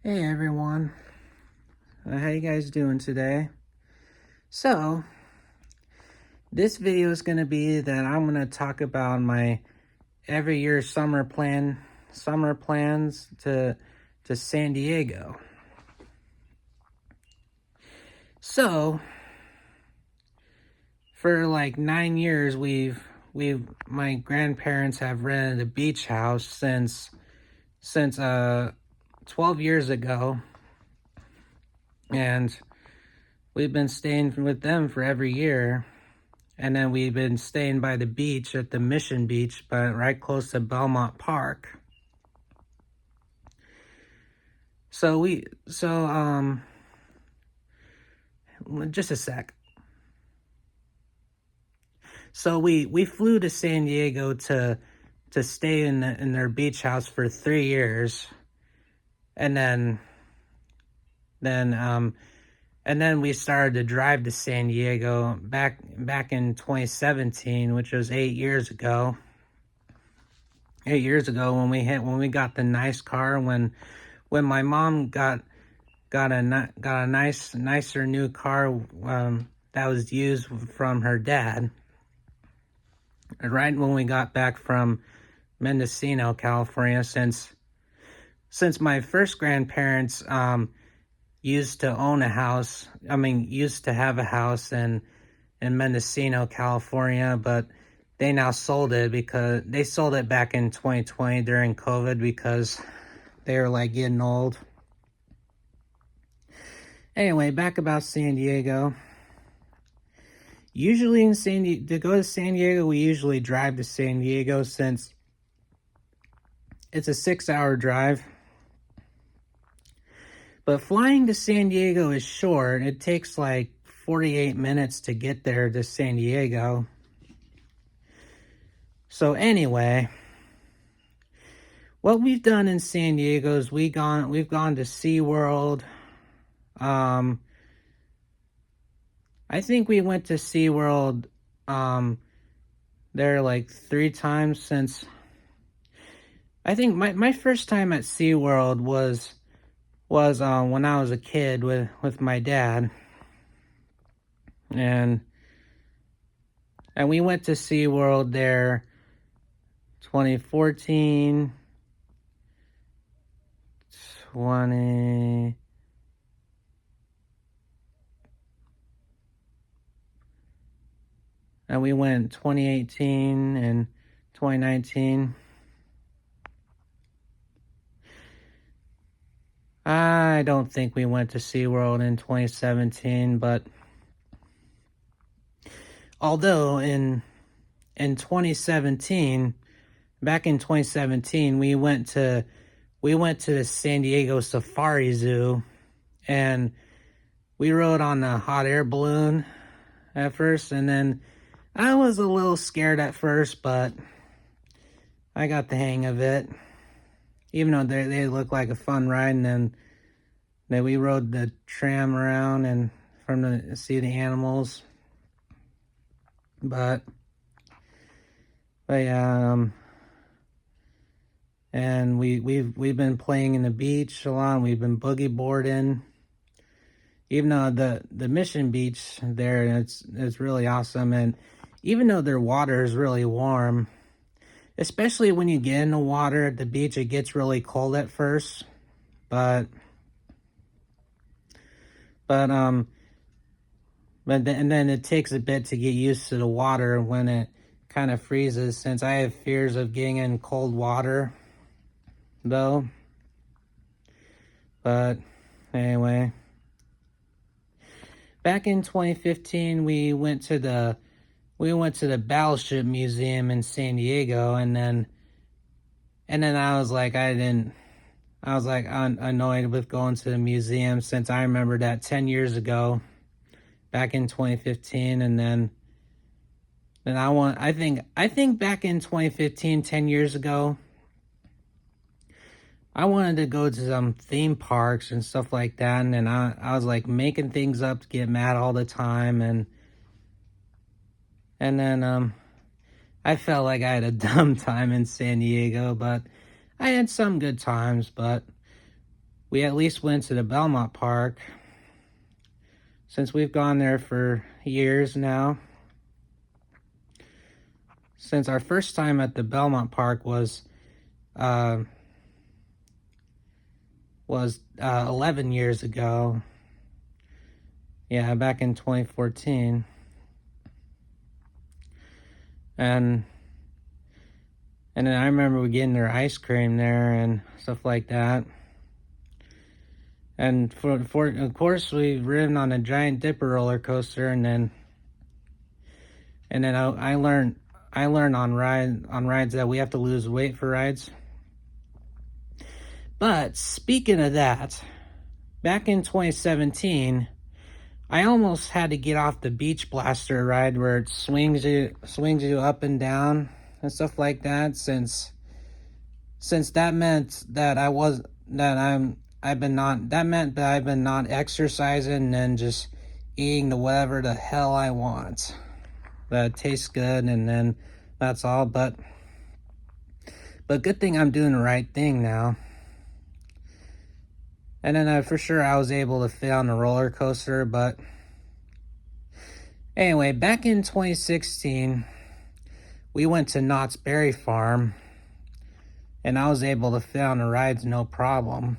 Hey everyone, how you guys doing today? So, this video is going to be that I'm going to talk about my every year summer plans to San Diego. So, for like 9 years my grandparents have rented a beach house since 12 years ago, and we've been staying with them for every year. And then we've been staying by the beach at the Mission Beach, but right close to Belmont Park. So just a sec. So we flew to San Diego to stay in their beach house for 3 years, and then we started to drive to San Diego back in 2017, which was 8 years ago. 8 years ago when we got the nice car, when my mom got a nicer new car that was used from her dad. Right when we got back from Mendocino, California, since my first grandparents used to have a house in Mendocino, California, but they now sold it because they sold it back in 2020 during COVID because they were like getting old. Anyway, back about San Diego. Usually to go to San Diego, we usually drive to San Diego since it's a 6-hour drive. But flying to San Diego is short. It takes like 48 minutes to get there to San Diego. So anyway, what we've done in San Diego is we've gone to SeaWorld. I think we went to SeaWorld there like 3 times since. I think my first time at SeaWorld was when I was a kid with my dad. And we went to SeaWorld there 2014, 20 and we went 2018 and 2019. I don't think we went to SeaWorld in 2017, but although in 2017, back in 2017, we went to the San Diego Safari Zoo, and we rode on the hot air balloon at first, and then I was a little scared at first, but I got the hang of it. Even though they looked like a fun ride, and then we rode the tram around and see the animals. But yeah, and we've been playing in the beach a lot. We've been boogie boarding. Even though the Mission Beach there, it's really awesome, and even though their water is really warm, especially when you get in the water at the beach, it gets really cold at first, but then it takes a bit to get used to the water when it kind of freezes, since I have fears of getting in cold water though. But anyway, back in 2015 we went to the Battleship Museum in San Diego, and then I was annoyed with going to the museum, since I remember that 10 years ago, back in 2015, and then I think back in 2015, 10 years ago, I wanted to go to some theme parks and stuff like that, and then I was like making things up to get mad all the time, and then I felt like I had a dumb time in San Diego, but I had some good times. But we at least went to the Belmont Park, since we've gone there for years now. Since our first time at the Belmont Park was 11 years ago. Yeah, back in 2014. And then I remember we getting their ice cream there and stuff like that. And for of course we ridden on a Giant Dipper roller coaster, and then I learned on rides that we have to lose weight for rides. But speaking of that, back in 2017, I almost had to get off the Beach Blaster ride where it swings you up and down and stuff like that, since that meant that I've been not exercising and just eating whatever the hell I want that tastes good, and then that's all. But good thing I'm doing the right thing now. And then for sure I was able to fit on the roller coaster. But anyway, back in 2016, we went to Knott's Berry Farm, and I was able to fit on the rides no problem.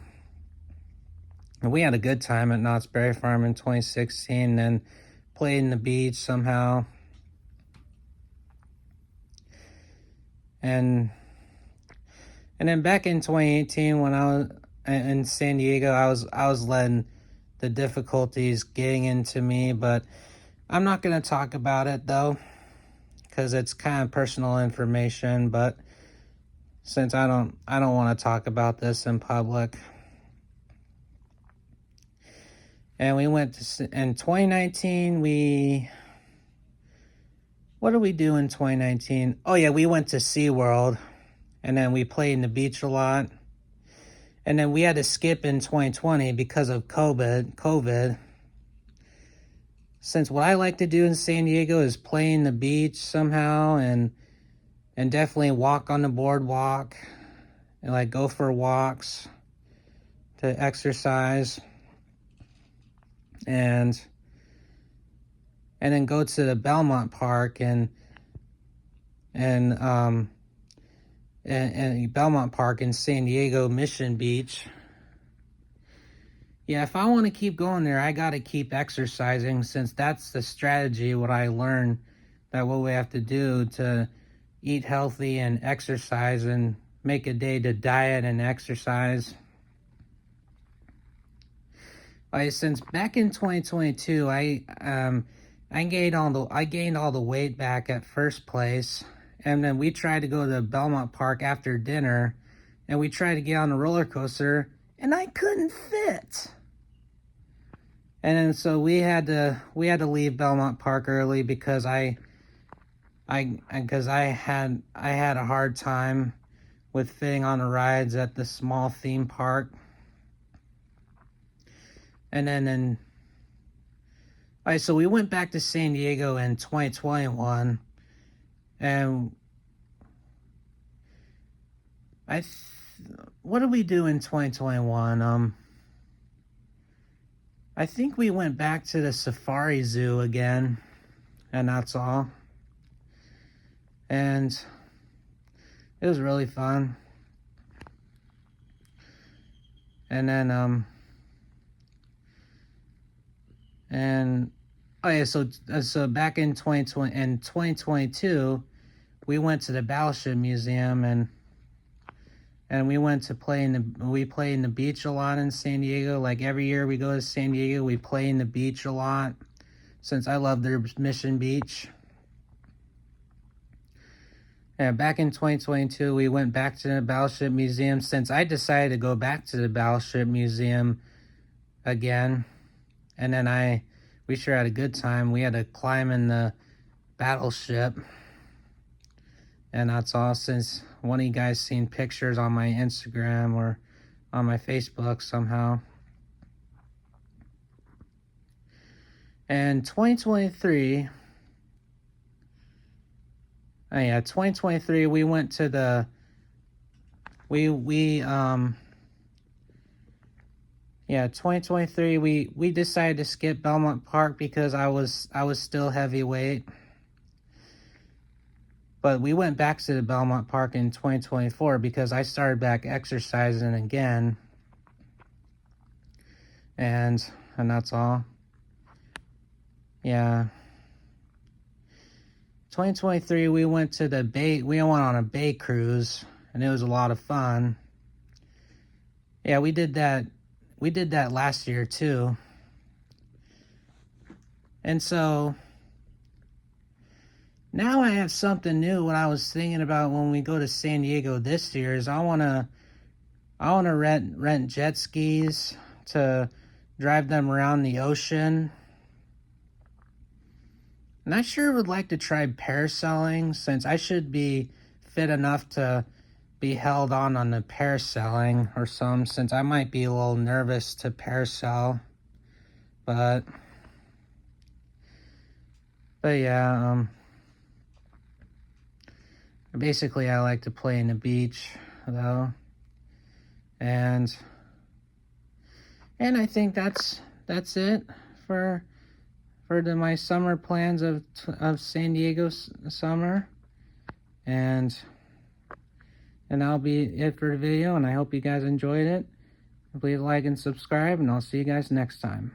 And we had a good time at Knott's Berry Farm in 2016, and played in the beach somehow. And then back in 2018, when I was in San Diego, I was letting the difficulties getting into me, but I'm not going to talk about it though, because it's kind of personal information. But since I don't want to talk about this in public. And we went to, in 2019, what did we do in 2019? Oh yeah, we went to SeaWorld, and then we played in the beach a lot. And then we had to skip in 2020 because of COVID. Since what I like to do in San Diego is play in the beach somehow, and definitely walk on the boardwalk, and like go for walks to exercise, and then go to the Belmont Park and Belmont Park in San Diego, Mission Beach. Yeah, if I want to keep going there, I got to keep exercising, since that's the strategy, what I learned, that what we have to do to eat healthy and exercise, and make a day to diet and exercise. Since back in 2022, I gained all the weight back at first place. And then we tried to go to Belmont Park after dinner, and we tried to get on the roller coaster, and I couldn't fit. And then so we had to leave Belmont Park early, because I had a hard time with fitting on the rides at the small theme park. And then so we went back to San Diego in 2021. And what did we do in 2021? I think we went back to the Safari Zoo again, and that's all. And it was really fun. And then so back in 2020 and 2022, we went to the Battleship Museum, and we went to play in the beach a lot in San Diego. Like every year we go to San Diego, we play in the beach a lot, since I love their Mission Beach. Yeah, back in 2022, we went back to the Battleship Museum, since I decided to go back to the Battleship Museum again. And then we sure had a good time. We had to climb in the battleship. And that's all, since one of you guys seen pictures on my Instagram or on my Facebook somehow. And 2023, we went to the, Yeah, 2023 we decided to skip Belmont Park because I was still heavyweight. But we went back to the Belmont Park in 2024 because I started back exercising again. And that's all. Yeah. 2023 we went to the bay, we went on a bay cruise and it was a lot of fun. Yeah, we did that last year too. And so now I have something new. What I was thinking about when we go to San Diego this year is I wanna rent jet skis to drive them around the ocean. And I sure would like to try parasailing since I should be fit enough to be held on the parasailing or some, since I might be a little nervous to parasail. But yeah, basically I like to play in the beach though. And I think that's it for my summer plans of San Diego summer. And that'll be it for the video, and I hope you guys enjoyed it. Please like and subscribe, and I'll see you guys next time.